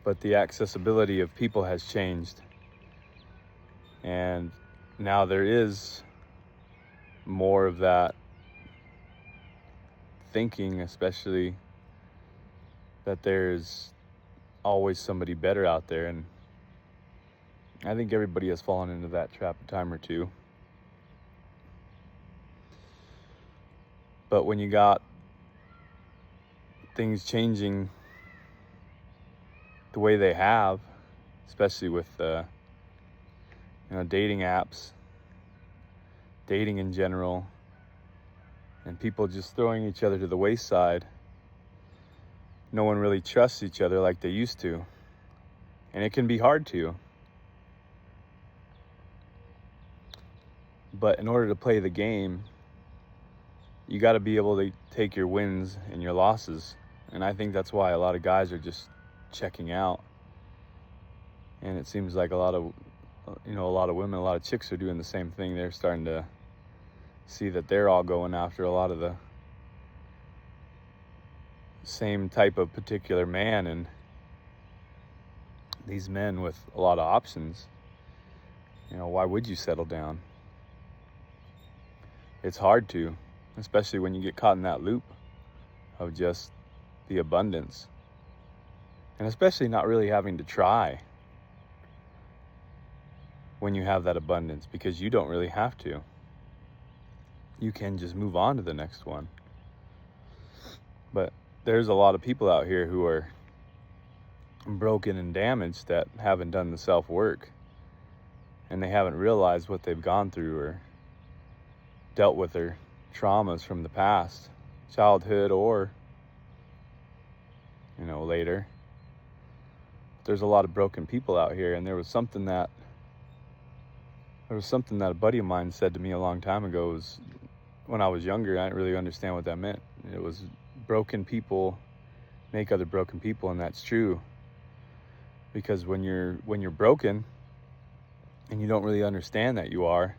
but the accessibility of people has changed. And now there is more of that thinking, especially that there's always somebody better out there. And I think everybody has fallen into that trap a time or two. But when you got things changing the way they have, especially with dating apps, dating in general, and people just throwing each other to the wayside, no one really trusts each other like they used to. And it can be hard to. But in order to play the game, you got to be able to take your wins and your losses. And I think that's why a lot of guys are just checking out. And it seems like a lot of women, a lot of chicks are doing the same thing. They're starting to see that they're all going after a lot of the same type of particular man, and these men with a lot of options, why would you settle down? It's hard to, especially when you get caught in that loop of just the abundance, and especially not really having to try when you have that abundance, because you don't really have to. You can just move on to the next one. But there's a lot of people out here who are broken and damaged that haven't done the self-work, and they haven't realized what they've gone through or dealt with their traumas from the past, childhood or later. There's a lot of broken people out here, and there was something that a buddy of mine said to me a long time ago. Was when I was younger, I didn't really understand what that meant. It was broken people make other broken people, and that's true. Because when you're broken and you don't really understand that you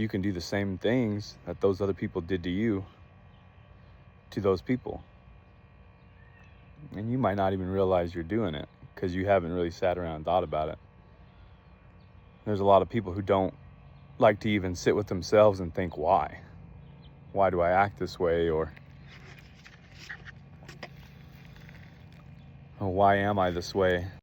can do the same things that those other people did to you, to those people. And you might not even realize you're doing it because you haven't really sat around and thought about it. There's a lot of people who don't like to even sit with themselves and think, why? Why do I act this way? Or why am I this way?